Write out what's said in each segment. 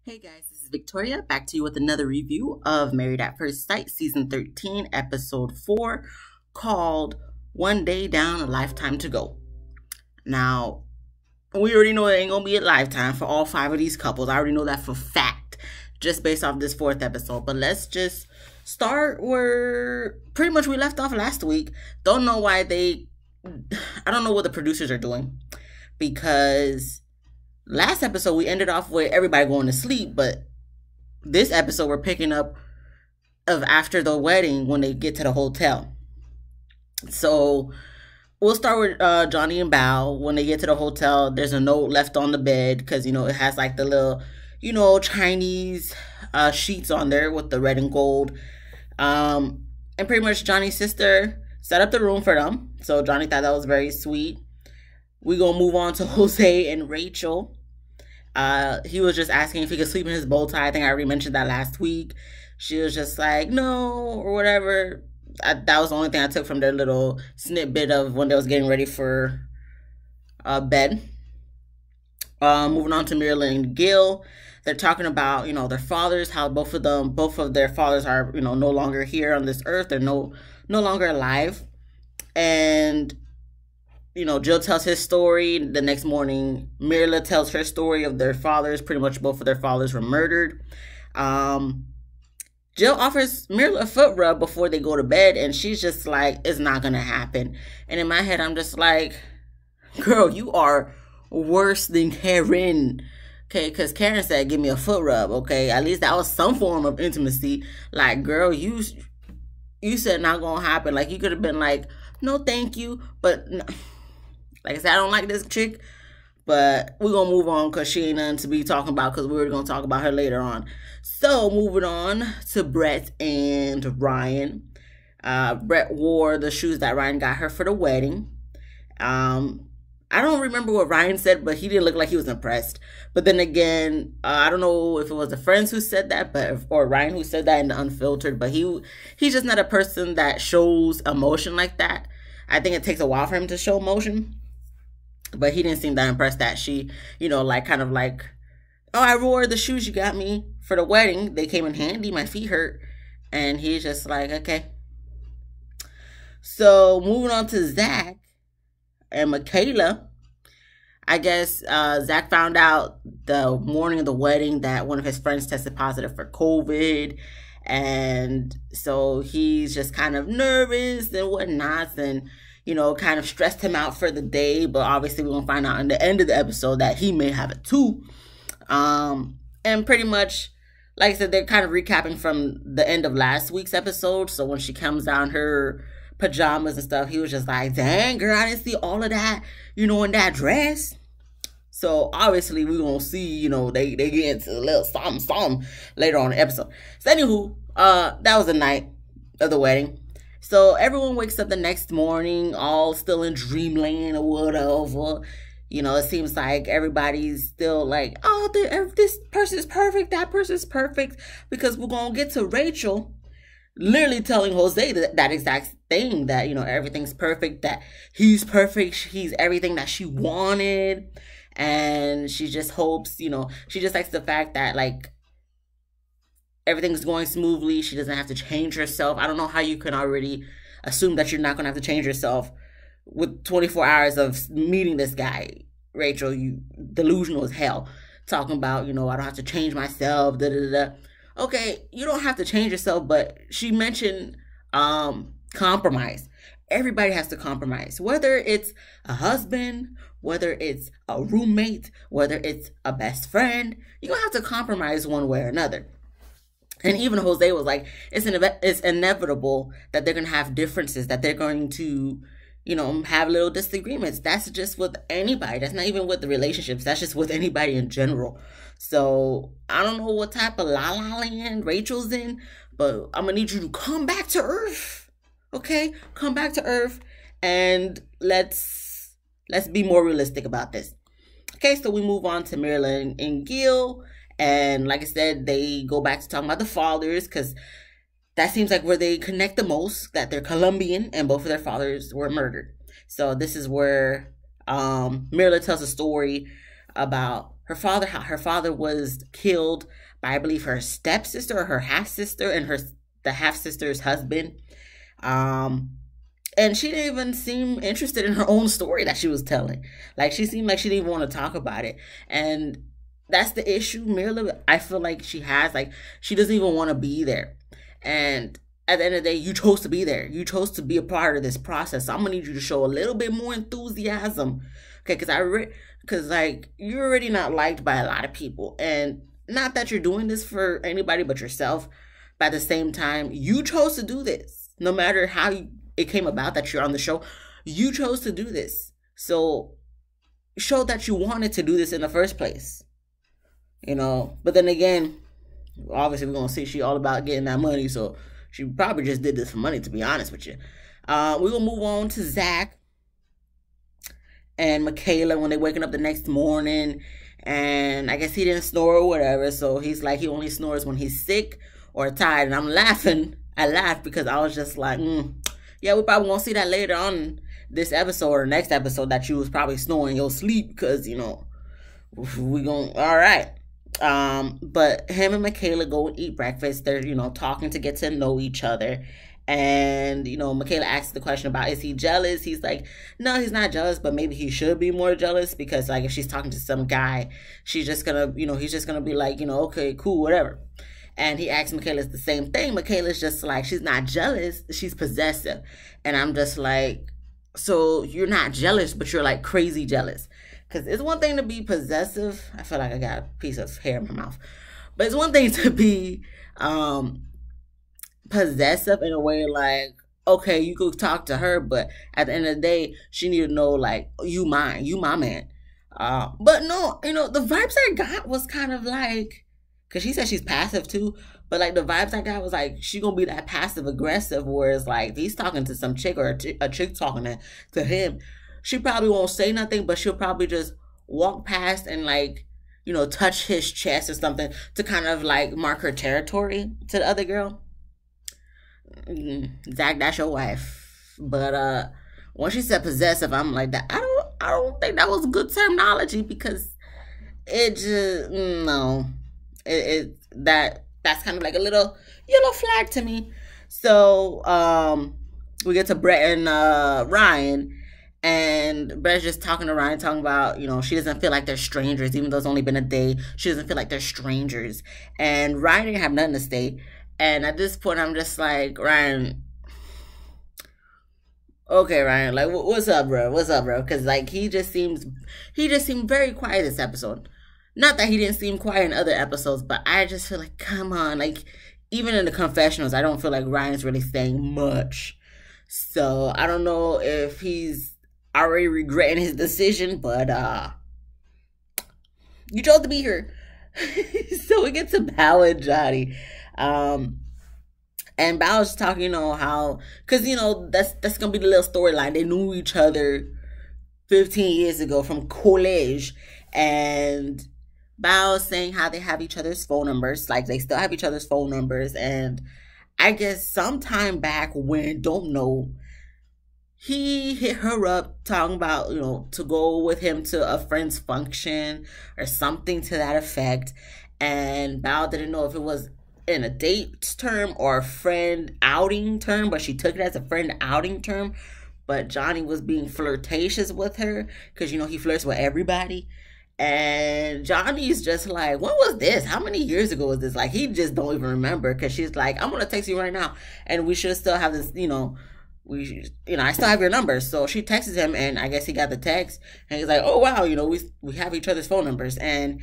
Hey guys, this is Victoria, back to you with another review of Married at First Sight, Season 13, Episode 4, called One Day Down, a Lifetime to Go. Now, we already know it ain't gonna be a lifetime for all 5 of these couples. I already know that for fact, just based off this 4th episode. But let's just start where pretty much we left off last week. Don't know why I don't know what the producers are doing, because last episode, we ended off with everybody going to sleep, but this episode, we're picking up of after the wedding when they get to the hotel. So we'll start with Johnny and Bao. When they get to the hotel, there's a note left on the bed because, it has like the little, Chinese sheets on there with the red and gold. And pretty much Johnny's sister set up the room for them. So Johnny thought that was very sweet. We're going to move on to Jose and Rachel. He was just asking if he could sleep in his bow tie. I think I already mentioned that last week. She was just like, no, or whatever. That was the only thing I took from their little snippet of when they was getting ready for bed. Moving on to Mirla and Gail. They're talking about, their fathers, how both of their fathers are, no longer here on this earth. They're no longer alive. And Jill tells his story. The next morning, Mirla tells her story of their fathers. Pretty much both of their fathers were murdered. Jill offers Mirla a foot rub before they go to bed, and she's just like, it's not going to happen. And in my head, I'm just like, girl, you are worse than Karen. Okay, because Karen said, give me a foot rub, okay? At least that was some form of intimacy. Like, girl, you said not going to happen. Like, you could have been like, no, thank you. But no. Like I said, I don't like this chick, but we're going to move on because she ain't nothing to be talking about because we're going to talk about her later on. So, moving on to Brett and Ryan. Brett wore the shoes that Ryan got her for the wedding. I don't remember what Ryan said, but he didn't look like he was impressed. But then again, I don't know if it was the friends who said that, or Ryan who said that in the Unfiltered, but he's just not a person that shows emotion like that. I think it takes a while for him to show emotion. But he didn't seem that impressed that she, kind of like, oh, I wore the shoes you got me for the wedding. They came in handy. My feet hurt. And he's just like, okay. So moving on to Zach and Michaela. I guess Zach found out the morning of the wedding that one of his friends tested positive for COVID. And so he's just kind of nervous and whatnot, and kind of stressed him out for the day. But obviously we're gonna find out in the end of the episode that he may have it too. And pretty much, like I said, they're kind of recapping from the end of last week's episode. So when she comes down her pajamas and stuff, he was just like, dang girl, I didn't see all of that, in that dress. So obviously we're gonna see, they get into a little something later on in the episode. So anywho, that was the night of the wedding. So everyone wakes up the next morning, all still in dreamland or whatever. It seems like everybody's still like, oh, this person is perfect, that person is perfect. Because we're gonna get to Rachel literally telling Jose that exact thing, that, everything's perfect, that he's perfect, he's everything that she wanted. And she just hopes, she just likes the fact that, like, everything's going smoothly. She doesn't have to change herself. I don't know how you can already assume that you're not going to have to change yourself with 24 hours of meeting this guy. Rachel, you delusional as hell. Talking about, I don't have to change myself, da-da-da-da. Okay, you don't have to change yourself, but she mentioned compromise. Everybody has to compromise, whether it's a husband, whether it's a roommate, whether it's a best friend. You're going to have to compromise one way or another. And even Jose was like, it's inevitable that they're going to have differences, that they're going to, have little disagreements. That's just with anybody. That's not even with the relationships. That's just with anybody in general. So I don't know what type of la-la land Rachel's in, but I'm going to need you to come back to earth. Okay, come back to earth, and let's be more realistic about this. Okay, so we move on to Mirla and Gail, and like I said, they go back to talking about the fathers, because that seems like where they connect the most, that they're Colombian, and both of their fathers were murdered. So this is where Mirla tells a story about her father was killed by, I believe, her stepsister or her half sister and the half sister's husband. And she didn't even seem interested in her own story that she was telling. Like, she seemed like she didn't even want to talk about it. And that's the issue Mirla, I feel like she has. Like, she doesn't even want to be there. And at the end of the day, you chose to be there. You chose to be a part of this process. So I'm going to need you to show a little bit more enthusiasm. Okay, because like, you're already not liked by a lot of people. And not that you're doing this for anybody but yourself. But at the same time, you chose to do this. No matter how it came about that you're on the show, you chose to do this. So show that you wanted to do this in the first place. But then again, obviously we're going to see she all about getting that money. So she probably just did this for money, to be honest with you. We're going to move on to Zach and Michaela when they're waking up the next morning. And I guess he didn't snore or whatever. So he's like, he only snores when he's sick or tired. And I'm laughing. I laughed because I was just like, yeah, we probably won't see that later on this episode or next episode that you was probably snoring in your sleep because, we going all right. But him and Michaela go and eat breakfast. They're, talking to get to know each other. And, Michaela asks the question about, is he jealous? He's like, no, he's not jealous, but maybe he should be more jealous because, like, if she's talking to some guy, she's just gonna, he's just gonna be like, okay, cool, whatever. And he asks Michaela the same thing. Michaela's just like, she's not jealous, she's possessive. And I'm just like, so you're not jealous, but you're like crazy jealous. Because it's one thing to be possessive. I feel like I got a piece of hair in my mouth. But it's one thing to be possessive in a way like, okay, you could talk to her, but at the end of the day, she need to know, like, you mine, you my man. But no, the vibes I got was kind of like, because she said she's passive too, but like the vibes I got was like she gonna be that passive aggressive, whereas like if he's talking to some chick or a chick talking to him, she probably won't say nothing, but she'll probably just walk past and like, touch his chest or something to kind of like mark her territory to the other girl. Zach, that's your wife. But when she said possessive, I'm like, that I don't think that was good terminology because it just no. That's kind of like a little yellow flag to me. So we get to Brett and Ryan, and Brett's just talking to Ryan, talking about, she doesn't feel like they're strangers, even though it's only been a day. She doesn't feel like they're strangers. And Ryan didn't have nothing to say. And at this point, I'm just like, Ryan, okay, Ryan, like, what's up, bro? What's up, bro? Because like he just seemed very quiet this episode. Not that he didn't seem quiet in other episodes, but I just feel like, come on. Like, even in the confessionals, I don't feel like Ryan's really saying much. So, I don't know if he's already regretting his decision, but, you chose to be here. So, we get to Bao and Johnny. And Bao's talking, how, because, that's going to be the little storyline. They knew each other 15 years ago from college. And Bao saying how they have each other's phone numbers, like they still have each other's phone numbers. And I guess sometime back when, don't know, he hit her up talking about, to go with him to a friend's function or something to that effect. And Bao didn't know if it was in a date term or a friend outing term, but she took it as a friend outing term. But Johnny was being flirtatious with her because, he flirts with everybody. And Johnny's just like, when was this? How many years ago was this? Like, he just don't even remember because she's like, I'm going to text you right now. And we should still have this, I still have your number. So she texts him and I guess he got the text. And he's like, oh, wow, we have each other's phone numbers. And,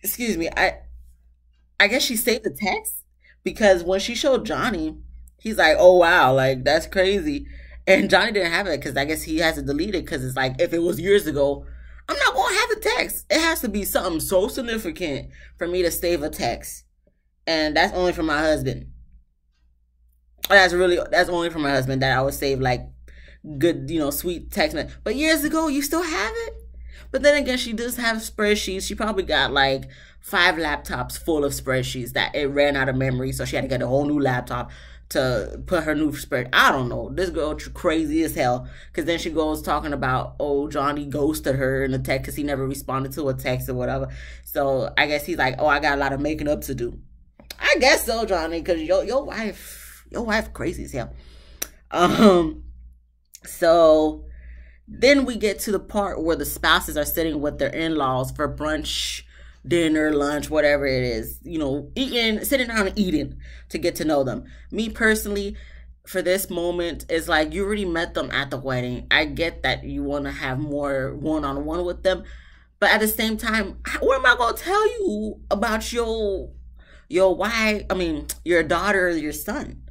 excuse me, I guess she saved the text because when she showed Johnny, he's like, oh, wow, like, that's crazy. And Johnny didn't have it because I guess he has to delete it because it's like, if it was years ago, I'm not going to have the text. It has to be something so significant for me to save a text. And that's only for my husband. That's only for my husband that I would save like good, sweet text. But years ago, you still have it? But then again, she does have spreadsheets. She probably got like 5 laptops full of spreadsheets that it ran out of memory. So she had to get a whole new laptop to put her new spirit. I don't know. This girl crazy as hell. Because then she goes talking about, oh, Johnny ghosted her in a text because he never responded to a text or whatever. So I guess he's like, oh, I got a lot of making up to do. I guess so, Johnny, because your wife crazy as hell. So then we get to the part where the spouses are sitting with their in-laws for brunch, dinner, lunch, whatever it is, you know, sitting down and eating to get to know them. Me personally, for this moment, it's like you already met them at the wedding. I get that you want to have more one-on-one with them, but at the same time, what am I going to tell you about your wife? I mean, your daughter or your son?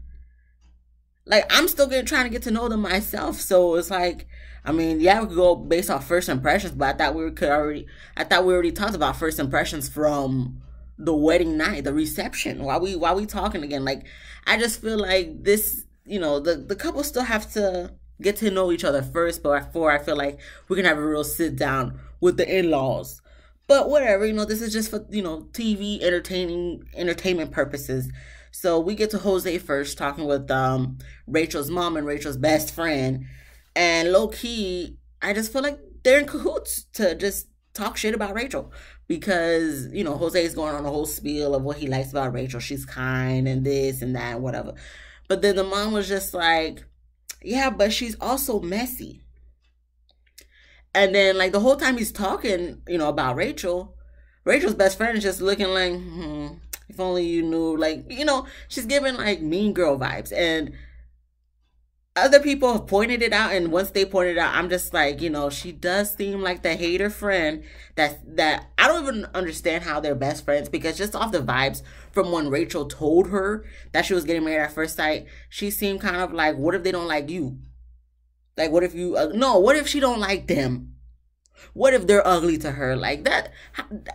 Like, I'm still trying to get to know them myself. So it's like, I mean, yeah, we could go based off first impressions, but I thought we already talked about first impressions from the wedding night, the reception. Why we talking again? Like, I just feel like this, you know, the couple still have to get to know each other first before I feel like we can have a real sit down with the in-laws. But whatever, you know, this is just for, you know, TV entertainment purposes. So we get to Jose first, talking with Rachel's mom and Rachel's best friend. And low-key, I just feel like they're in cahoots to just talk shit about Rachel. Because, you know, Jose is going on a whole spiel of what he likes about Rachel. She's kind and this and that and whatever. But then the mom was just like, yeah, but she's also messy. And then, like, the whole time he's talking, you know, about Rachel's best friend is just looking like, if only you knew, like, you know, she's giving, like, mean girl vibes. And other people have pointed it out, and once they pointed it out, I'm just like, you know, she does seem like the hater friend that I don't even understand how they're best friends, because just off the vibes from when Rachel told her that she was getting married at first sight, she seemed kind of like, what if they don't like you? Like, what if you, no, what if she don't like them? What if they're ugly to her? Like that,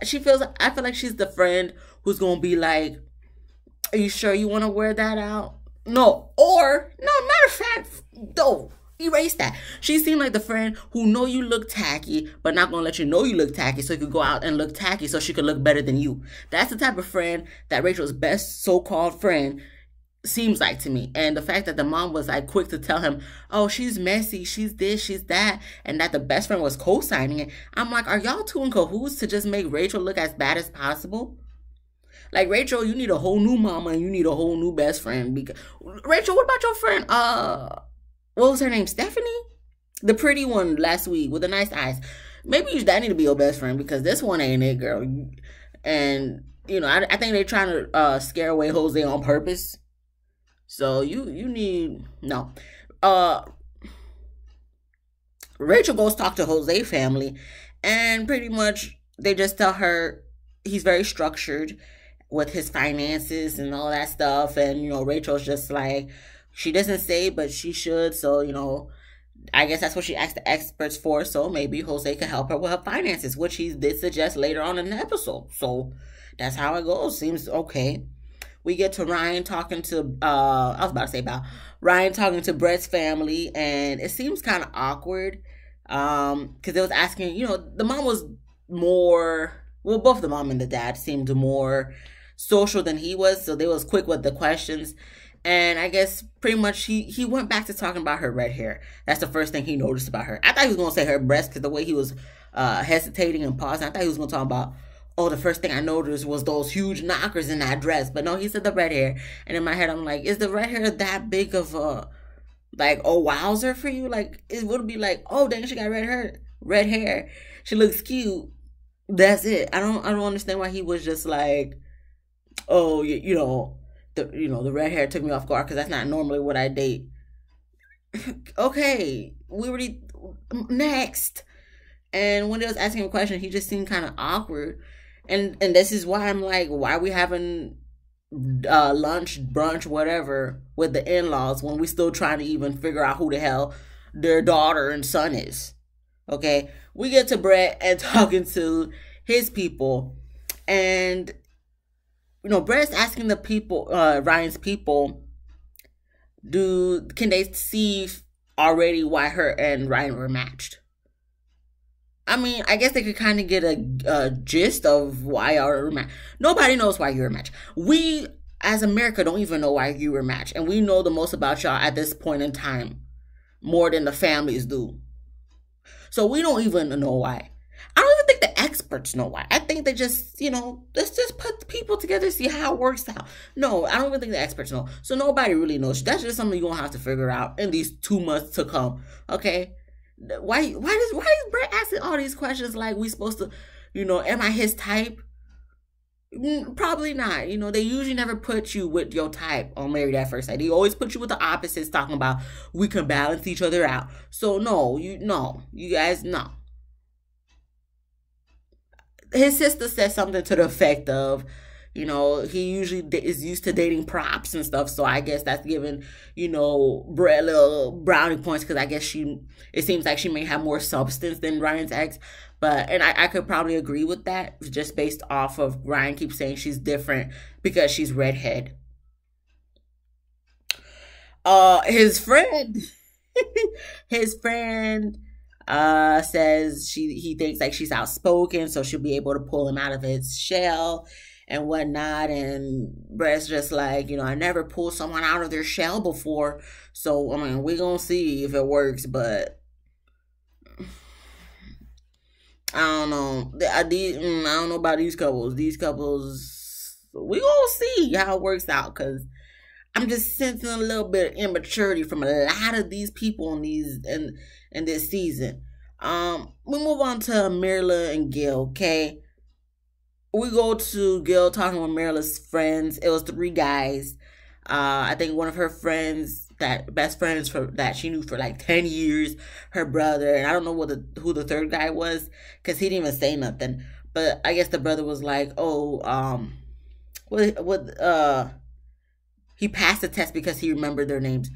I feel like she's the friend who's going to be like, are you sure you want to wear that out? No, matter of fact, no, erase that. She seemed like the friend who know you look tacky, but not going to let you know you look tacky so you could go out and look tacky so she could look better than you. That's the type of friend that Rachel's best so-called friend seems like to me. And the fact that the mom was like quick to tell him, oh, she's messy, she's this, she's that, and that the best friend was co-signing it. I'm like, are y'all two in cahoots to just make Rachel look as bad as possible? Like, Rachel, you need a whole new mama and you need a whole new best friend. Because Rachel, what about your friend? What was her name? Stephanie? The pretty one last week with the nice eyes. Maybe that need to be your best friend, because this one ain't it, girl. And, you know, I think they're trying to scare away Jose on purpose. So you need, no. Rachel goes talk to Jose family, and pretty much they just tell her he's very structured with his finances and all that stuff. And, you know, Rachel's just like, she doesn't say, but she should. So, you know, I guess that's what she asked the experts for. So maybe Jose could help her with her finances, which he did suggest later on in the episode. So that's how it goes. Seems okay. We get to Ryan talking to, Ryan talking to Brett's family, and it seems kind of awkward, because they was asking, you know, the mom was more, well, both the mom and the dad seemed more social than he was, so they was quick with the questions. And I guess pretty much he went back to talking about her red hair. That's the first thing he noticed about her. I thought he was going to say her breast, because the way he was hesitating and pausing, I thought he was going to talk about, oh, the first thing I noticed was those huge knockers in that dress. But no, he said the red hair. And in my head, I'm like, is the red hair that big of a, like, a wowzer for you? Like, it would be like, oh, dang, she got red hair. She looks cute. That's it. I don't understand why he was just like, oh, the red hair took me off guard, because that's not normally what I date. Okay, we already, next. And when they was asking him a question, he just seemed kind of awkward. And this is why I'm like, why are we having lunch, brunch, whatever, with the in-laws when we still trying to even figure out who the hell their daughter and son is? Okay, we get to Brett and talking to his people. And, you know, Brett's asking the people, Ryan's people, can they see already why her and Ryan were matched? I mean, I guess they could kind of get a gist of why you're matched. Nobody knows why you're matched. We as America, don't even know why you were matched. And we know the most about y'all at this point in time, more than the families do. So we don't even know why. I don't even think the experts know why. I think they just, let's just put people together, see how it works out. No, I don't even think the experts know. So nobody really knows. That's just something you're going to have to figure out in these 2 months to come. Okay? Why is Brett asking all these questions like we supposed to, am I his type? Probably not. They usually never put you with your type on Married at First Sight. They always put you with the opposites, talking about we can balance each other out. So you guys, no. His sister said something to the effect of, he usually is used to dating props and stuff. So I guess that's giving, Brett little brownie points, because I guess it seems like she may have more substance than Ryan's ex. And I could probably agree with that, just based off of Ryan keeps saying she's different because she's redhead. His friend says he thinks like she's outspoken, so she'll be able to pull him out of his shell and whatnot. And Brett's just like, I never pulled someone out of their shell before, so I mean, we're gonna see if it works, but I don't know. I don't know about these couples. These couples, we gonna see how it works out, because I'm just sensing a little bit of immaturity from a lot of these people in this season. We move on to Mirla and Gail, okay? We go to Gail talking with Mirla's friends. It was 3 guys. I think one of her friends, best friends that she knew for like 10 years, her brother, and I don't know who the third guy was, because he didn't even say nothing. But I guess the brother was like, he passed the test because he remembered their names.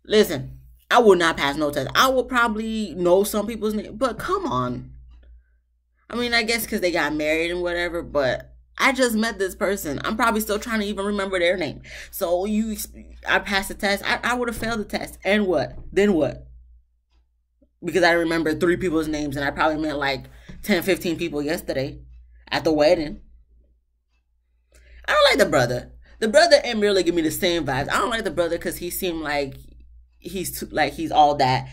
Listen, I would not pass no test. I would probably know some people's names, but come on. I mean, I guess because they got married and whatever, but I just met this person. I'm probably still trying to even remember their name. So I passed the test. I would have failed the test. And what? Then what? Because I remember 3 people's names, and I probably met like 10, 15 people yesterday at the wedding. I don't like the brother. The brother and Mirla give me the same vibes. I don't like the brother because he seemed like he's all that,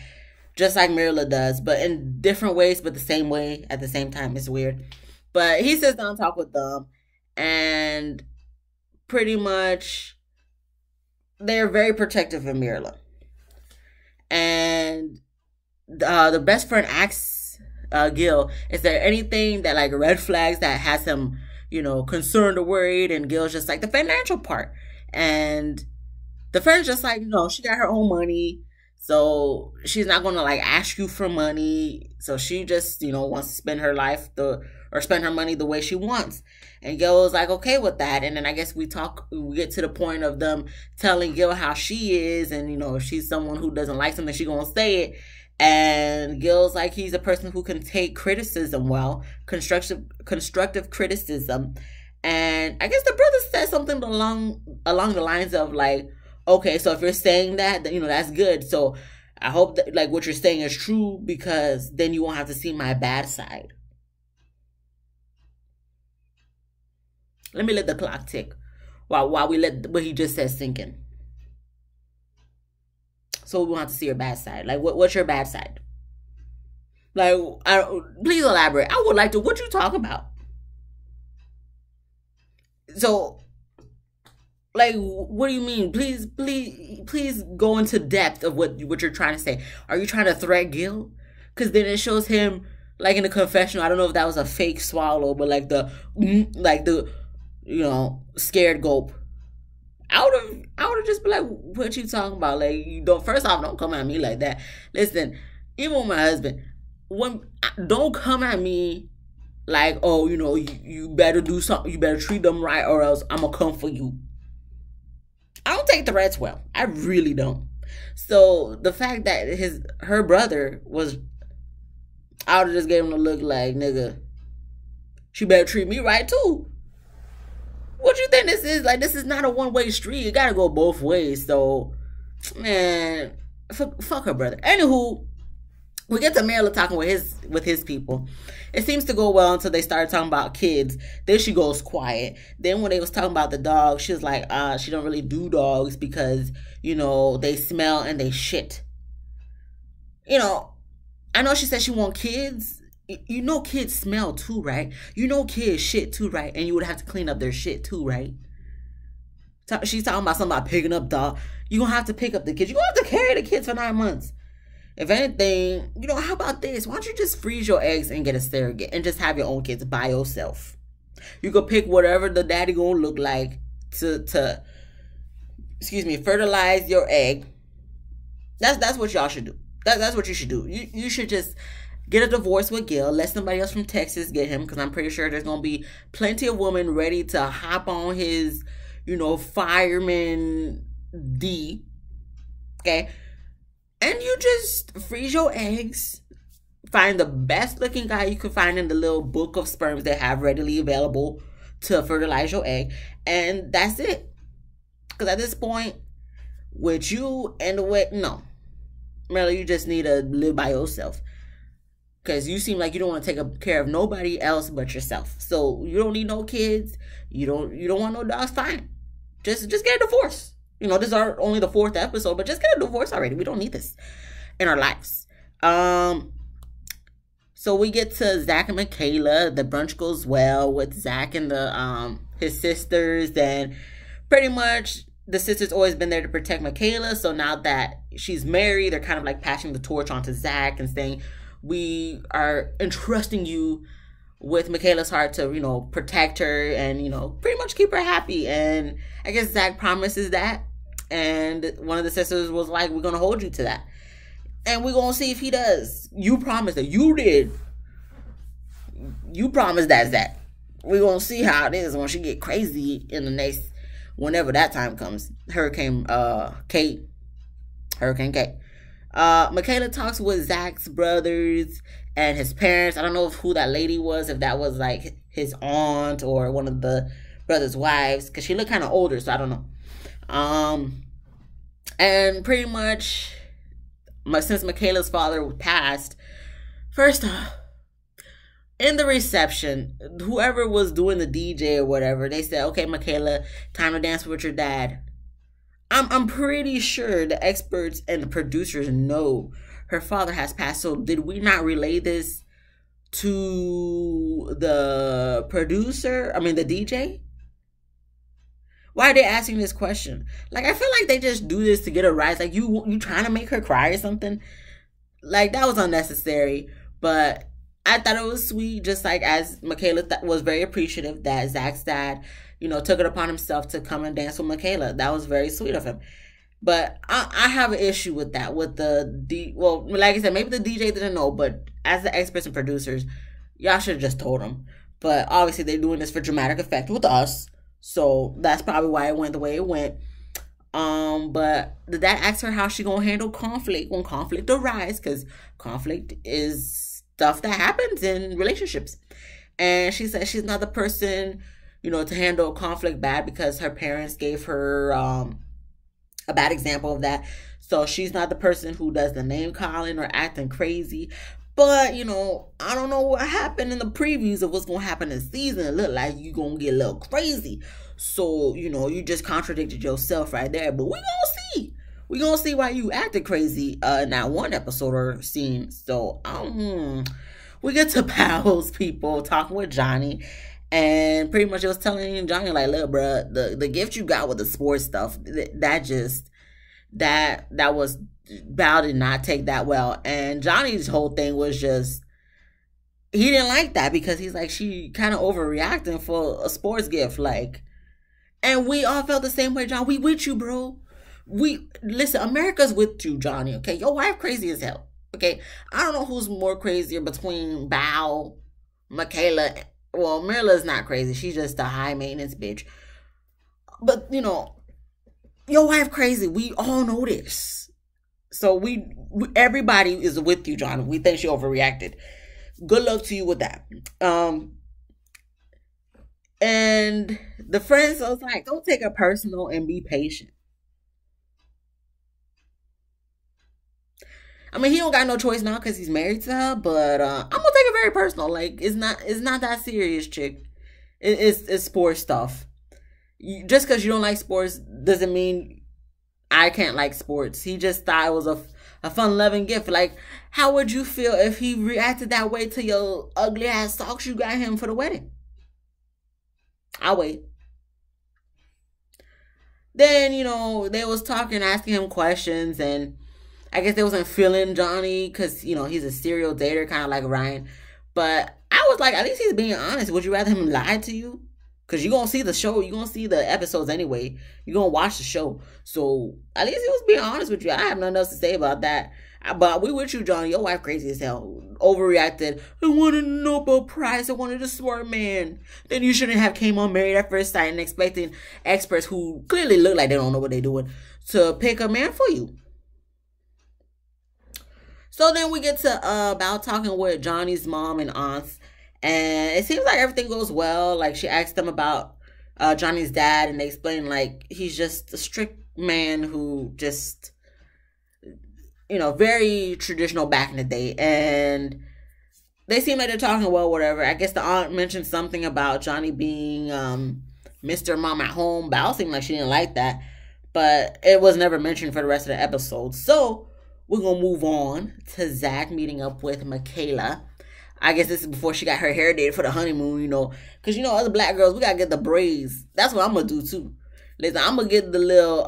just like Mirla does, but in different ways, but the same way at the same time. It's weird. But he sits down and talk with them, and pretty much they're very protective of Mirla. And the best friend asks Gil, is there anything that like red flags that has him, concerned or worried? And Gil's just like, the financial part. And the friend's just like, she got her own money, so she's not going to like ask you for money. So she just, wants to spend her spend her money the way she wants. And Gil is like, okay with that. And then I guess we get to the point of them telling Gil how she is. And, if she's someone who doesn't like something, she's going to say it. And Gil's like, he's a person who can take criticism well, constructive criticism. And I guess the brother said something along the lines of like, okay, so if you're saying that, then, that's good. So I hope that like what you're saying is true, because then you won't have to see my bad side. Let me let the clock tick while we let what he just said sink in. So we won't have to see your bad side. Like, what's your bad side? Like, please elaborate. I would like to. What you talk about? So, like, what do you mean? Please go into depth of what you're trying to say. Are you trying to threat Gil? Because then it shows him like in the confessional. I don't know if that was a fake swallow, but like the scared gulp. I would have just been like, what you talking about? Like, first off, don't come at me like that. Listen, even with my husband, don't come at me like, oh, you better do something, you better treat them right, or else I'm gonna come for you. I don't take threats well. I really don't. So the fact that her brother was, I would have just gave him a look like, nigga, she better treat me right too. What you think this is? Like, this is not a one-way street. You gotta go both ways. So, man, fuck her brother. Anywho, We get to Mirla talking with his people. It seems to go well until they started talking about kids. Then she goes quiet. Then when they was talking about the dog, she was like, she don't really do dogs because, you know, they smell and they shit. You know, I know she said she want kids. You know kids smell too, right? You know kids shit too, right? And you would have to clean up their shit too, right? She's talking about something about picking up dog. You're going to have to pick up the kids. You're going to have to carry the kids for 9 months. If anything, you know, how about this? Why don't you just freeze your eggs and get a surrogate and just have your own kids by yourself? You could pick whatever the daddy gonna look like to fertilize your egg. That's what y'all should do. That's what you should do. You should just get a divorce with Gail. Let somebody else from Texas get him, because I'm pretty sure there's gonna be plenty of women ready to hop on his, you know, fireman D. Okay. And you just freeze your eggs. Find the best looking guy you can find in the little book of sperms they have readily available to fertilize your egg. And that's it. Because at this point, with you and the way, no. Mirla, you just need to live by yourself. Because you seem like you don't want to take care of nobody else but yourself. So you don't need no kids. You don't want no dogs. Fine. Just get a divorce. You know, this is only the 4th episode, but just get a divorce already. We don't need this in our lives. So we get to Zach and Mckayla. The brunch goes well with Zach and the his sisters. And pretty much the sister's always been there to protect Michaela. So now that she's married, they're kind of like passing the torch on to Zach and saying, we are entrusting you with Michaela's heart to, you know, protect her and, you know, pretty much keep her happy. And I guess Zach promises that. And one of the sisters was like, we're going to hold you to that. And we're going to see if he does. You promised that. You did. You promised that, Zach. We're going to see how it is when she get crazy in the next, whenever that time comes. Hurricane Kate. Mckayla talks with Zach's brothers and his parents. I don't know who that lady was, if that was like his aunt or one of the brothers' wives, because she looked kind of older, so I don't know. And pretty much, since Michaela's father passed, first off, in the reception, whoever was doing the DJ or whatever, they said, okay, Mckayla, time to dance with your dad. I'm pretty sure the experts and the producers know her father has passed. So did we not relay this to the producer? I mean, the DJ? Why are they asking this question? Like, I feel like they just do this to get a rise. Like, you trying to make her cry or something? Like, that was unnecessary. But I thought it was sweet, just like as Mckayla was very appreciative that Zach's dad, you know, took it upon himself to come and dance with Mckayla. That was very sweet of him. But I have an issue with that, with well, like I said, maybe the DJ didn't know, but as the experts and producers, y'all should have just told them. But obviously, they're doing this for dramatic effect with us. So that's probably why it went the way it went. But the dad asked her how she gonna handle conflict when conflict arises, because conflict is stuff that happens in relationships. And she said she's not the person, you know, to handle conflict bad because her parents gave her a bad example of that. So she's not the person who does the name calling or acting crazy. But, you know, I don't know what happened in the previews of what's going to happen this season. It looked like you're going to get a little crazy. So, you know, you just contradicted yourself right there. But we're going to see. We're going to see why you acted crazy in that one episode or scene. So, we get to Powell's people talking with Johnny. And pretty much it was telling Johnny, like, look, bro, the gift you got with the sports stuff, that was, Bao did not take that well. And Johnny's whole thing was just, he didn't like that because he's like, she kind of overreacting for a sports gift. Like, and we all felt the same way, John. We with you, bro. Listen, America's with you, Johnny, okay? Your wife crazy as hell, okay? I don't know who's more crazier between Bao, Mckayla. Well, Mirla's not crazy. She's just a high maintenance bitch. But, you know, your wife crazy. We all know this. So everybody is with you, John. We think she overreacted. Good luck to you with that. And the friends was like, don't take it personal and be patient. I mean, he don't got no choice now because he's married to her, but I'm gonna take it very personal. Like, it's not that serious, chick. It's sports stuff. Just because you don't like sports doesn't mean I can't like sports. He just thought it was a fun loving gift. Like, how would you feel if he reacted that way to your ugly ass socks you got him for the wedding? I'll wait. Then, they was talking, asking him questions, and I guess they wasn't feeling Johnny because, he's a serial dater, kind of like Ryan. But I was like, at least he's being honest. Would you rather him lie to you? Because you're going to see the show. You're going to see the episodes anyway. You're going to watch the show. So at least he was being honest with you. I have nothing else to say about that. But we with you, Johnny. Your wife crazy as hell. Overreacted. I wanted a Nobel Prize. I wanted a smart man. Then you shouldn't have came on Married at First Sight and expecting experts who clearly look like they don't know what they're doing to pick a man for you. So then we get to about talking with Johnny's mom and aunts. And it seems like everything goes well. Like, she asked them about Johnny's dad, and they explain, like, he's just a strict man who just, very traditional back in the day. And they seem like they're talking well, whatever. I guess the aunt mentioned something about Johnny being Mr. Mom at home, but I seemed like she didn't like that. But it was never mentioned for the rest of the episode. So we're going to move on to Zach meeting up with Michaela. I guess this is before she got her hair did for the honeymoon, Because, other black girls, we got to get the braids. That's what I'm going to do, too. Listen, I'm going to get the little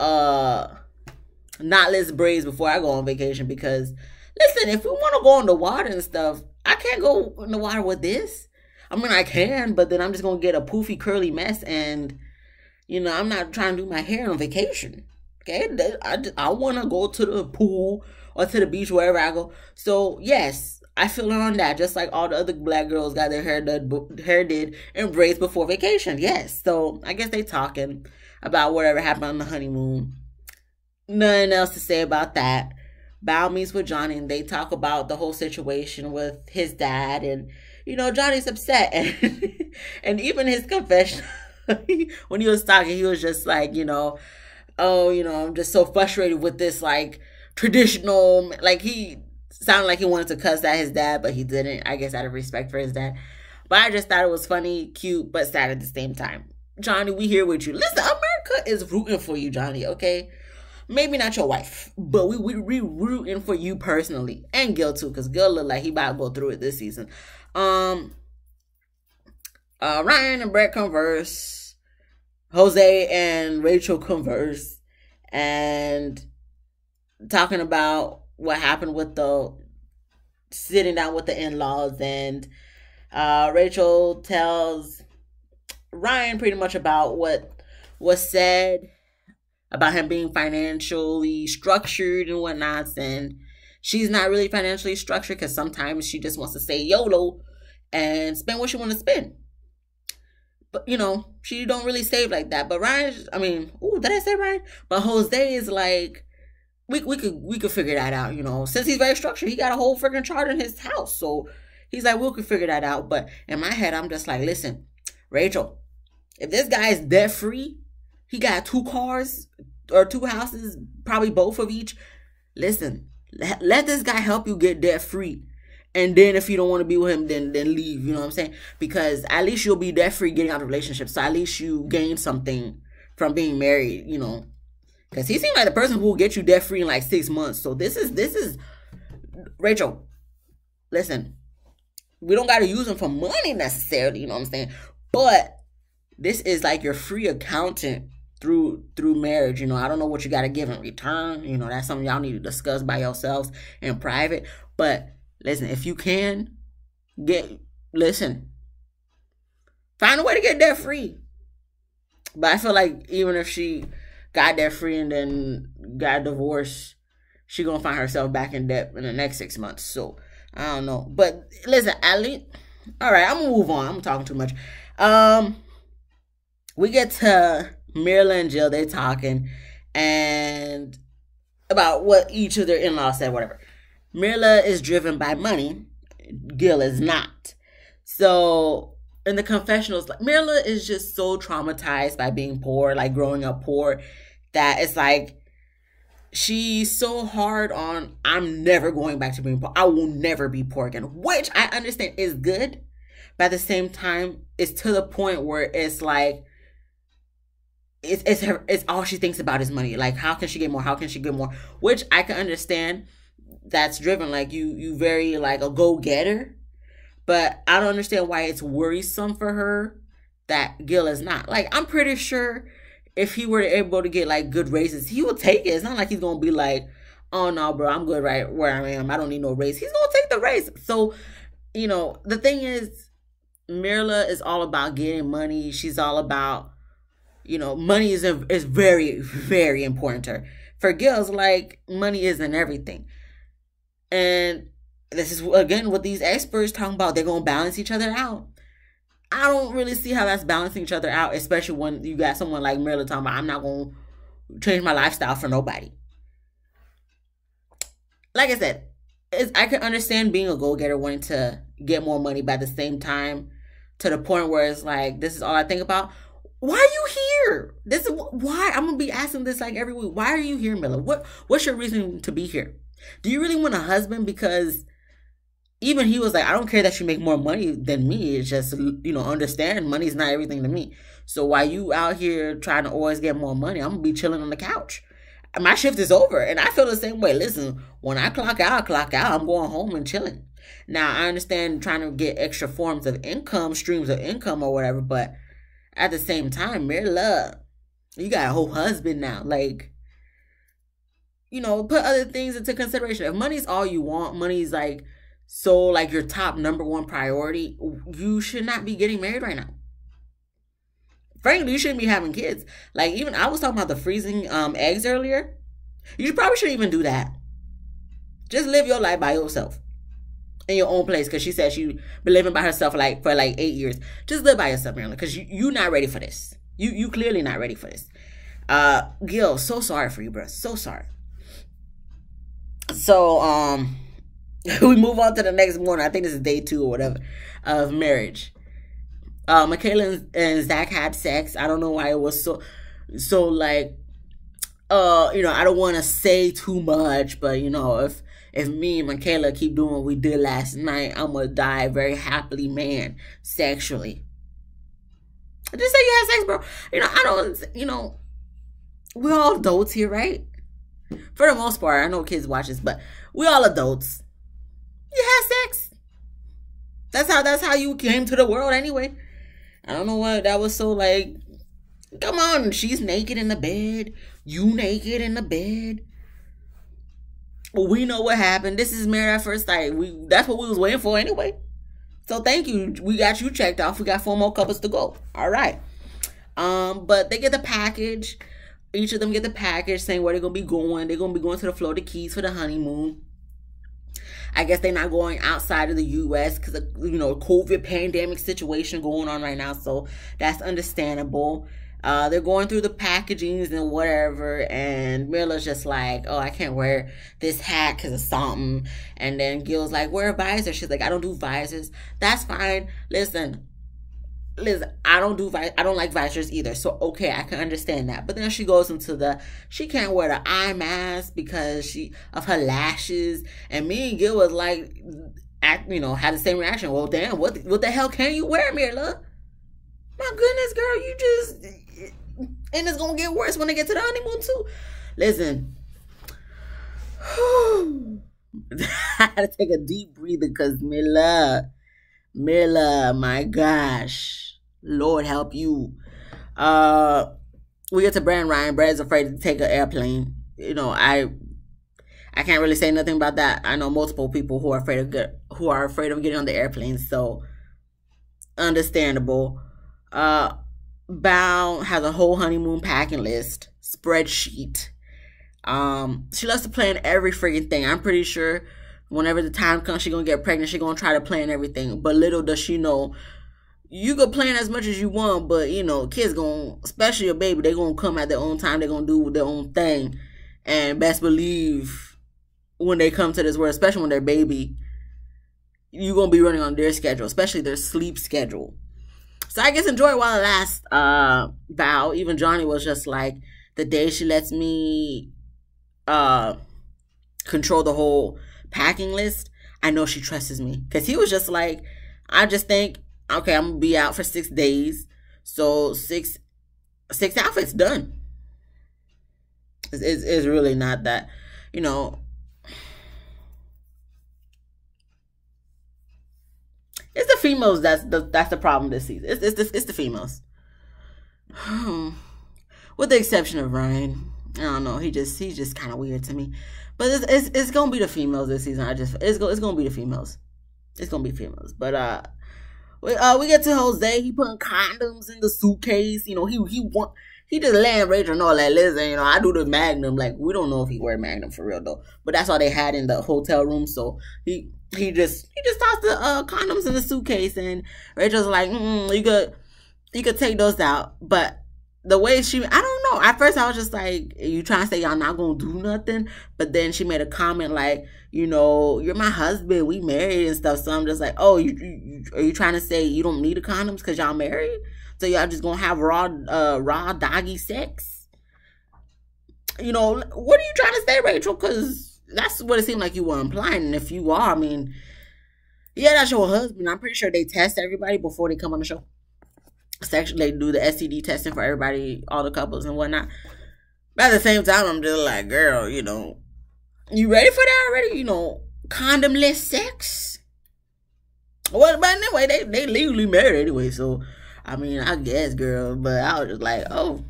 knotless braids before I go on vacation. Because, listen, if we want to go in the water and stuff, I can't go in the water with this. I mean, I can, but then I'm just going to get a poofy, curly mess. And, I'm not trying to do my hair on vacation. Okay? I want to go to the pool or to the beach, wherever I go. So, yes, I feel her on that. Just like all the other black girls got their hair did and braids before vacation. Yes. So, I guess they talking about whatever happened on the honeymoon. Nothing else to say about that. Bao meets with Johnny, and they talk about the whole situation with his dad. And, Johnny's upset. And even his confession, when he was talking, he was just like, I'm just so frustrated with this, like, traditional, like, he sounded like he wanted to cuss at his dad, but he didn't, I guess, out of respect for his dad. But I just thought it was funny, cute, but sad at the same time. Johnny, we here with you. Listen, America is rooting for you, Johnny, okay? Maybe not your wife, but we rooting for you personally. And Gil, too, because Gil look like he about to go through it this season. Ryan and Brett converse. Jose and Rachel converse. And talking about what happened with the sitting down with the in-laws. And Rachel tells Ryan pretty much about what was said about him being financially structured and whatnot. And she's not really financially structured because sometimes she just wants to say YOLO and spend what she wants to spend. But, she don't really save like that. But Ryan, did I say Ryan? But Jose is like, we could figure that out, Since he's very structured, he got a whole freaking chart in his house. So he's like, we could figure that out. But in my head, I'm just like, listen, Rachel, if this guy is debt free, he got 2 cars or 2 houses, probably both of each. Listen, let this guy help you get debt free. And then if you don't want to be with him, then leave. You know what I'm saying? Because at least you'll be debt free getting out of a relationship. So at least you gain something from being married, Because he seemed like the person who will get you debt free in like 6 months. So this is Rachel, listen, we don't got to use him for money necessarily. You know what I'm saying? But this is like your free accountant through marriage. I don't know what you got to give in return. That's something y'all need to discuss by yourselves in private. But listen, if you can find a way to get debt free. But I feel like even if she got debt free and then got divorced, she gonna find herself back in debt in the next 6 months. So I don't know. But listen, at least, all right, I'm gonna move on. I'm talking too much. We get to Mirla and Jill. They talking and about what each of their in-laws said, whatever. Mirla is driven by money. Gil is not. So in the confessionals, like, Mirla is just so traumatized by being poor, like growing up poor, that it's like she's so hard on, I'm never going back to being poor. I will never be poor again, which I understand is good. But at the same time, it's to the point where it's like, it's all she thinks about is money. Like, how can she get more? How can she get more? Which I can understand. That's driven, like, you very like a go-getter. But I don't understand why it's worrisome for her that Gil is not. Like, I'm pretty sure if he were able to get like good raises, he will take it. It's not like he's gonna be like, oh no, bro, I'm good right where I am. I don't need no raise. He's gonna take the raise. So, the thing is, Mirla is all about getting money. She's all about, money is very, very important to her. For Gil's, like, money isn't everything. And this is, again, what these experts talking about. They're going to balance each other out. I don't really see how that's balancing each other out, especially when you got someone like Mirla talking about, I'm not going to change my lifestyle for nobody. Like I said, I can understand being a go-getter, wanting to get more money, but at the same time, to the point where it's like, this is all I think about. Why are you here? This is why I'm going to be asking this like every week. Why are you here, Mirla? What's your reason to be here? Do you really want a husband? Because even he was like, I don't care that you make more money than me. It's just, understand money's not everything to me. So while you out here trying to always get more money, I'm going to be chilling on the couch. My shift is over. And I feel the same way. Listen, when I clock out. I'm going home and chilling. Now, I understand trying to get extra forms of income, streams of income or whatever. But at the same time, Mirla, you got a whole husband now. Like, put other things into consideration. If money's all you want, money's like, so like your top number one priority, you should not be getting married right now. Frankly, you shouldn't be having kids. Like, even I was talking about the freezing eggs earlier. You probably shouldn't even do that. Just live your life by yourself in your own place. Because she said she'd been living by herself for like 8 years. Just live by yourself, Mirla, because you're not ready for this. You clearly not ready for this. Gil, so sorry for you, bro. So sorry. So, we move on to the next morning. I think this is day 2 or whatever of marriage. Mckayla and Zach had sex. I don't know why it was so like, I don't want to say too much, but if me and Mckayla keep doing what we did last night, I'm gonna die a very happily man sexually. Just say you had sex, bro. I don't. We're all adults here, right? For the most part, I know kids watch this, but we all adults. You had sex. That's how you came to the world anyway. I don't know what that was so like. Come on, she's naked in the bed. You naked in the bed. We know what happened. This is married at first sight. That's what we was waiting for anyway. So thank you. We got you checked off. We got 4 more couples to go. All right. But they get the package. Each of them get the package saying where they're going to be going. They're going to be going to the Florida Keys for the honeymoon. I guess they're not going outside of the U.S. because of, COVID pandemic situation going on right now. So that's understandable. They're going through the packagings and whatever. And Mirla's just like, oh, I can't wear this hat because of something. And then Gil's like, wear a visor. She's like, I don't do visors. That's fine. Listen, I don't like visors either. So, okay, I can understand that. But then she goes into she can't wear the eye mask because of her lashes. And me and Gil was like, had the same reaction. Well, damn, what the hell can you wear, Mirla? My goodness, girl, and it's going to get worse when they get to the honeymoon too. Listen. I had to take a deep breather because Mirla, my gosh, Lord help you. We get to Brad and Ryan. Brad's afraid to take an airplane. I can't really say nothing about that. I know multiple people who are afraid of getting on the airplane, so understandable. Bao has a whole honeymoon packing list spreadsheet. She loves to plan every freaking thing. I'm pretty sure whenever the time comes, she's going to get pregnant. She's going to try to plan everything. But little does she know, you can plan as much as you want, but, kids going, especially a baby, they're going to come at their own time. They're going to do their own thing. And best believe when they come to this world, especially when they're baby, you're going to be running on their schedule, especially their sleep schedule. So I guess enjoy it while it lasts, Val. Even Johnny was just like, the day she lets me uh control the whole packing list, I know she trusts me. Because he was just like, I just think, okay, I'm going to be out for 6 days. So six outfits done. It's really not that, you know. It's the females that's the problem this season. It's the females. With the exception of Ryan. I don't know. He's just kind of weird to me. But it's gonna be the females this season. It's gonna be the females. It's gonna be females. But we get to Jose. He putting condoms in the suitcase. You know, he just letting Rachel know, like, listen, you know, I do the Magnum. Like, we don't know if he wear Magnum for real though. But that's all they had in the hotel room. So he just tossed the condoms in the suitcase, and Rachel's like, you could take those out. But the way I don't know. At first, I was just like, you trying to say y'all not gonna do nothing? But then she made a comment like, you know, you're my husband, we married and stuff. So I'm just like, oh, are you trying to say you don't need the condoms because y'all married? So y'all just gonna have raw doggy sex? You know, what are you trying to say, Rachel? Because that's what it seemed like you were implying. And if you are, I mean, yeah, that's your husband. I'm pretty sure they test everybody before they come on the show. They do the STD testing for everybody, all the couples and whatnot. But at the same time, I'm just like, girl, you know, you ready for that already? You know, condomless sex? Well, but anyway, they legally married anyway, so I mean, I guess, girl. But I was just like, oh,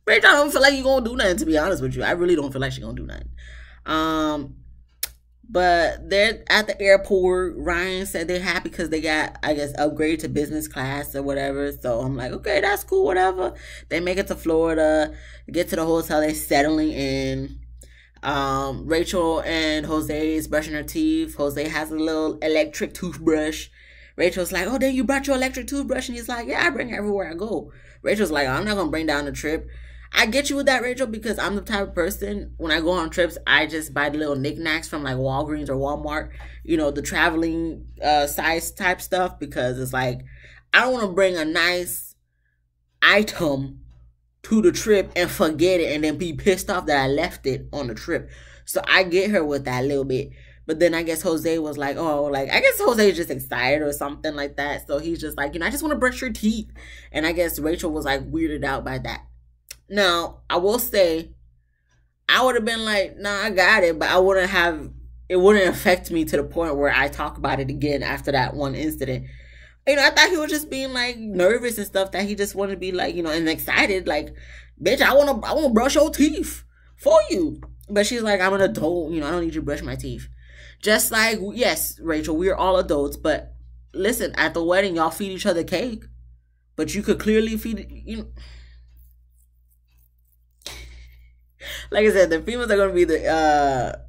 Rachel, I don't feel like you're gonna do nothing, to be honest with you. I really don't feel like she's gonna do nothing. But they're at the airport. Ryan said they're happy because they got, I guess, upgraded to business class or whatever. So I'm like, okay, that's cool, whatever. They make it to Florida, get to the hotel, they're settling in. Rachel and Jose is brushing her teeth. Jose has a little electric toothbrush. Rachel's like, oh, then you brought your electric toothbrush? And he's like, yeah, I bring it everywhere I go. Rachel's like, I'm not going to bring down the trip. I get you with that, Rachel, because I'm the type of person, when I go on trips, I just buy the little knickknacks from like Walgreens or Walmart, you know, the traveling size type stuff, because it's like, I don't want to bring a nice item to the trip and forget it and then be pissed off that I left it on the trip. So I get her with that a little bit. But then I guess Jose was like, oh, like, I guess Jose is just excited or something like that. So he's just like, you know, I just want to brush your teeth. And I guess Rachel was like weirded out by that. Now, I will say, I would have been like, nah, I got it, but it wouldn't affect me to the point where I talk about it again after that one incident. You know, I thought he was just being like nervous and stuff, that he just wanted to be like, you know, and excited, like, bitch, I want to brush your teeth for you. But she's like, I'm an adult, you know, I don't need you to brush my teeth. Just like, yes, Rachel, we're all adults, but listen, at the wedding, y'all feed each other cake, but you could clearly feed, you know. Like I said, the females are going to be the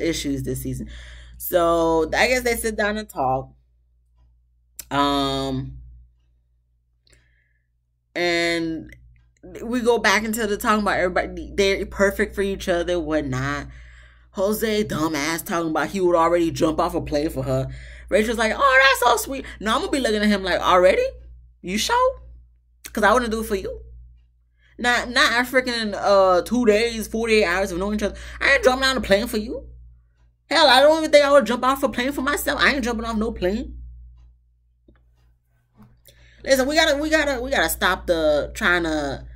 issues this season. So I guess they sit down and talk. And we go back into the talking about everybody, they're perfect for each other, whatnot. Jose, dumbass, talking about he would already jump off a plane for her. Rachel's like, oh, that's so sweet. No, I'm going to be looking at him like, already? You sure? Because I wouldn't do it for you. Not a freaking 2 days, 48 hours of knowing each other. I ain't jumping on a plane for you. Hell, I don't even think I would jump off a plane for myself. I ain't jumping off no plane. Listen, we gotta stop the trying to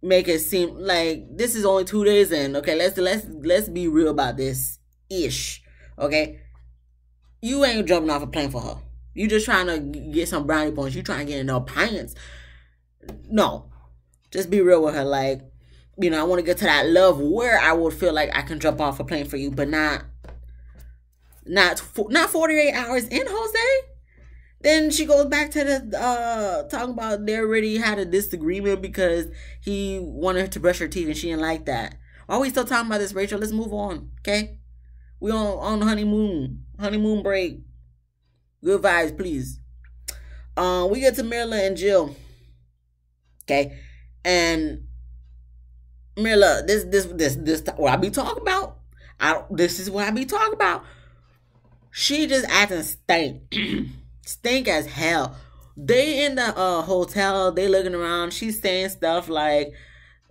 make it seem like this is only 2 days in. Okay, let's be real about this ish. Okay, you ain't jumping off a plane for her. You just trying to get some brownie points. You trying to get in her pants. No. Just be real with her, like, you know, I want to get to that love where I would feel like I can jump off a plane for you, but not 48 hours in, Jose. Then she goes back to the talking about they already had a disagreement because he wanted her to brush her teeth and she didn't like that. Why are we still talking about this, Rachel? Let's move on, okay? We on honeymoon break. Good vibes, please. We get to Mirla and Jill, okay? And Mirla, this what I be talking about. This is what I be talking about. She just acting stink as hell. They in the hotel. They looking around. She's saying stuff like,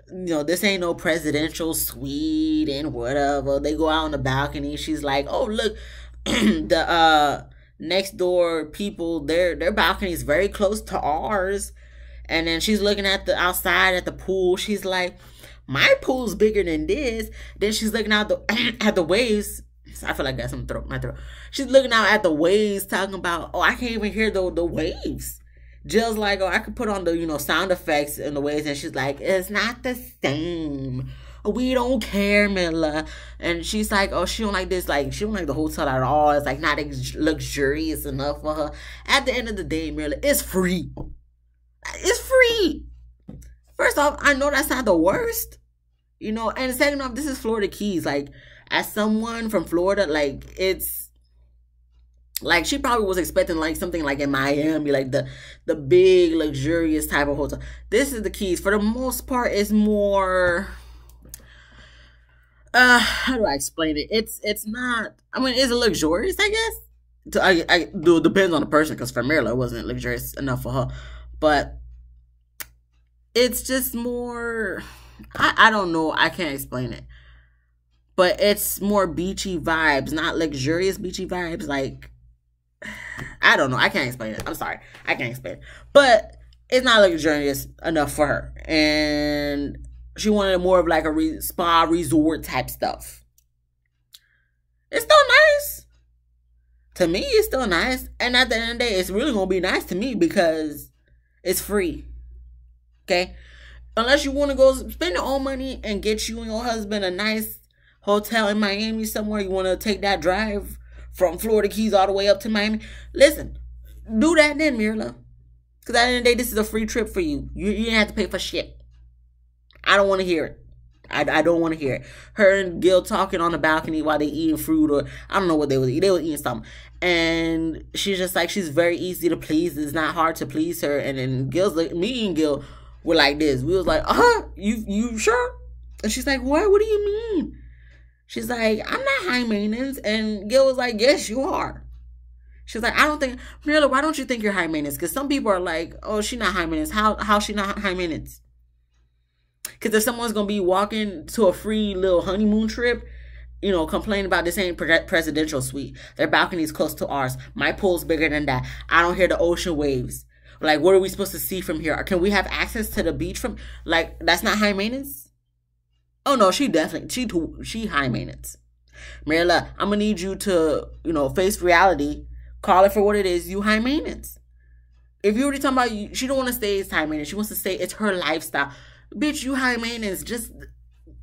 this ain't no presidential suite and whatever. They go out on the balcony. She's like, oh, look, the next door people, their balcony is very close to ours. And then she's looking at the outside at the pool. She's like, my pool's bigger than this. Then she's looking out at the waves. I feel like I got something throat my throat. She's looking out at the waves, talking about, oh, I can't even hear the waves. Jill's like, oh, I could put on the, sound effects in the waves. And she's like, it's not the same. We don't care, Mirla. And she's like, oh, she don't like this. Like, she don't like the hotel at all. It's like not luxurious enough for her. At the end of the day, Mirla, it's free. It's free. First off, I know that's not the worst. And second off, this is Florida Keys. Like, as someone from Florida, like, it's like she probably was expecting like something like in Miami, like the big luxurious type of hotel. This is the Keys. For the most part, it's more how do I explain it? It's not, I mean, it's luxurious, I guess. I do, depends on the person, because for Mirla it wasn't luxurious enough for her. But it's just more, I don't know, I can't explain it. But it's more beachy vibes, not luxurious beachy vibes. Like, I don't know. I can't explain it. I'm sorry. I can't explain it. But it's not luxurious enough for her. And she wanted more of like a spa resort type stuff. It's still nice. To me, it's still nice. And at the end of the day, it's really going to be nice to me because it's free. Okay? Unless you want to go spend your own money and get you and your husband a nice hotel in Miami somewhere. You want to take that drive from Florida Keys all the way up to Miami. Listen, do that then, Mirla. Because at the end of the day, this is a free trip for you. You didn't have to pay for shit. I don't want to hear it. I don't want to hear it. Her and Gail talking on the balcony while they eating fruit, or I don't know what they were eating. They were eating something. And she's just like, she's very easy to please. It's not hard to please her. And then Gail's like, me and Gail were like this. We was like, you sure? And she's like, what? What do you mean? She's like, I'm not high maintenance. And Gail was like, yes, you are. She's like, I don't think, Mirla, why don't you think you're high maintenance? Because some people are like, oh, she's not high maintenance. How she not high maintenance? Because if someone's going to be walking to a free little honeymoon trip, complaining about this ain't presidential suite. Their balcony is close to ours. My pool's bigger than that. I don't hear the ocean waves. Like, what are we supposed to see from here? Or can we have access to the beach from, like, that's not high maintenance? Oh, no, she definitely, she high maintenance. Mirla, I'm going to need you to, face reality. Call it for what it is. You high maintenance. If you're already talking about, she don't want to say it's high maintenance. She wants to say it's her lifestyle. Bitch, you high maintenance. Just,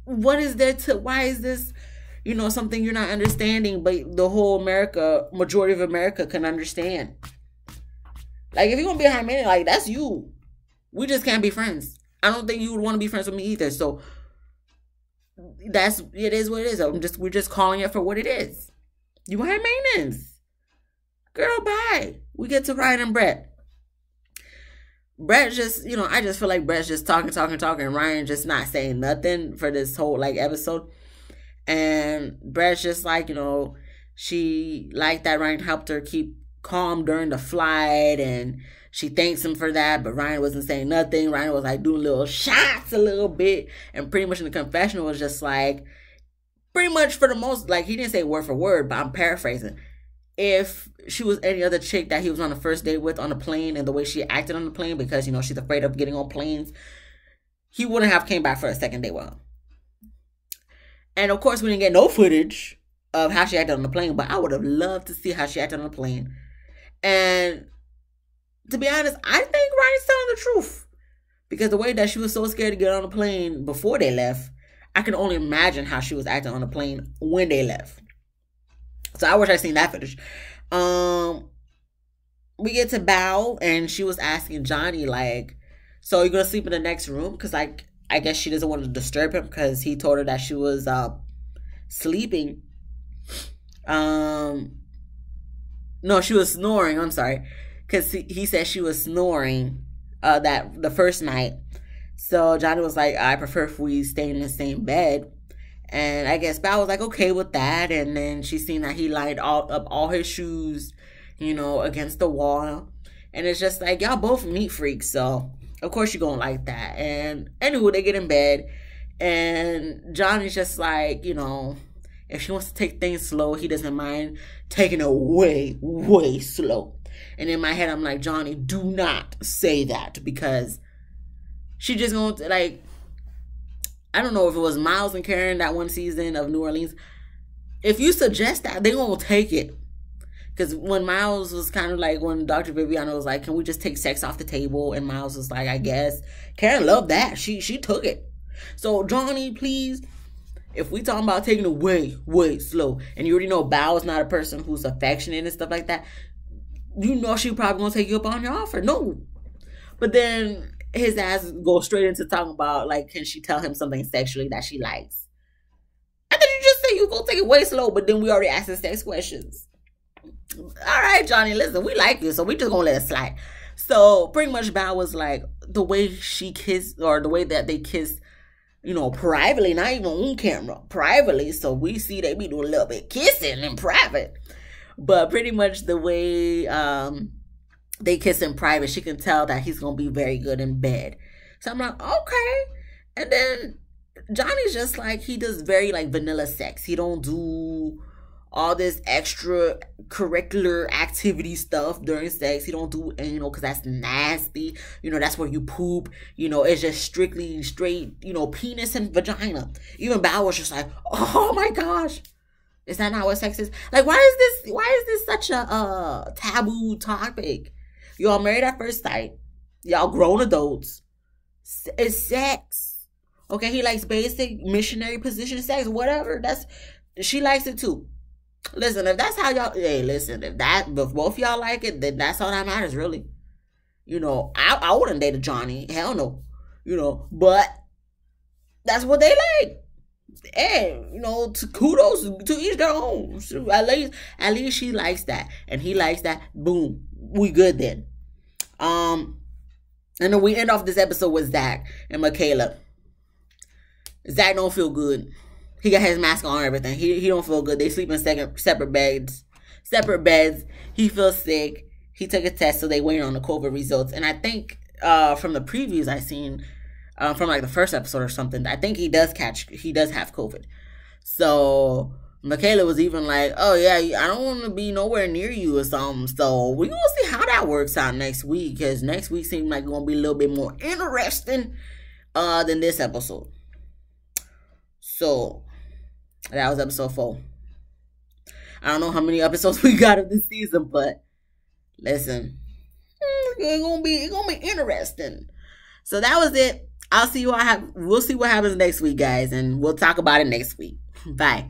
what is there to, why is this, something you're not understanding, but the whole majority of America can understand? Like, if you're going to be high maintenance, like, that's you. We just can't be friends. I don't think you would want to be friends with me either. So, it is what it is. We're just calling it for what it is. You high maintenance. Girl, bye. We get to Ryan and Brett. Brett just, I just feel like Brett's just talking, and Ryan just not saying nothing for this whole, like, episode. And Brett's just like, she liked that Ryan helped her keep calm during the flight, and she thanks him for that, but Ryan wasn't saying nothing. Ryan was, like, doing little shots a little bit, and pretty much in the confessional was just, like, pretty much for the most, like, he didn't say word for word, but I'm paraphrasing. If she was any other chick that he was on the first date with on the plane, and the way she acted on the plane, because, she's afraid of getting on planes, he wouldn't have came back for a second date with her. And, of course, we didn't get no footage of how she acted on the plane, but I would have loved to see how she acted on the plane. And to be honest, I think Ryan's telling the truth. Because the way that she was so scared to get on the plane before they left, I can only imagine how she was acting on the plane when they left. So I wish I'd seen that footage. We get to Bao, and she was asking Johnny, like, so you're going to sleep in the next room? Because, like, I guess she doesn't want to disturb him because he told her that she was sleeping. No, she was snoring. I'm sorry. Because he said she was snoring that the first night. So Johnny was like, I prefer if we stay in the same bed. And I guess Bao was like, okay with that. And then she seen that he lined up all his shoes, against the wall. And it's just like, y'all both neat freaks. So Of course you're gonna like that. And anyway, they get in bed, and Johnny's just like, if she wants to take things slow, he doesn't mind taking it way, way slow. And in my head, I'm like, Johnny, do not say that, because she just gonna, like, I don't know if it was Miles and Karen that one season of New Orleans. If you suggest that, they gonna take it. Because when Miles was kind of like, when Dr. Viviana was like, can we just take sex off the table? And Miles was like, I guess. Karen loved that. She took it. So, Johnny, please, if we talking about taking it way, way slow, and you already know Bao is not a person who's affectionate and stuff like that, she probably going to take you up on your offer. No. But then his ass goes straight into talking about, like, can she tell him something sexually that she likes? And then you just say you going to take it way slow, but then we already asked the sex questions. All right, Johnny, listen, we like you, so we just gonna let it slide. So pretty much Bao was like, the way she kissed, or the way that they kissed, privately, not even on camera, privately. So we see they be doing a little bit kissing in private. But pretty much the way they kiss in private, she can tell that he's gonna be very good in bed. So I'm like, okay. And then Johnny's just like, he does very like vanilla sex. He don't do all this extra curricular activity stuff during sex. He don't do anal because that's nasty. That's where you poop. It's just strictly straight, penis and vagina. Even Bao was just like, oh my gosh. Is that not what sex is? Like, why is this such a taboo topic? Y'all married at first sight. Y'all grown adults. It's sex. Okay, he likes basic missionary position sex, whatever. She likes it too. Listen, if that's how y'all, if both y'all like it, then that's all that matters, really. I wouldn't date a Johnny. Hell no. But that's what they like. And, kudos to each their own. So at least she likes that. And he likes that. Boom. We good then. And then we end off this episode with Zach and Michaela. Zach don't feel good. He got his mask on and everything. He don't feel good. They sleep in separate beds. He feels sick. He took a test, so they waiting on the COVID results. And I think from the previews I seen, from like the first episode or something, I think he does have COVID. So Michaela was even like, oh yeah, I don't want to be nowhere near you or something. So we're going to see how that works out next week, because next week seems like it's going to be a little bit more interesting than this episode. So that was episode 4. I don't know how many episodes we got of this season, but listen, it's gonna be interesting. So that was it. We'll see what happens next week, guys, and we'll talk about it next week. Bye.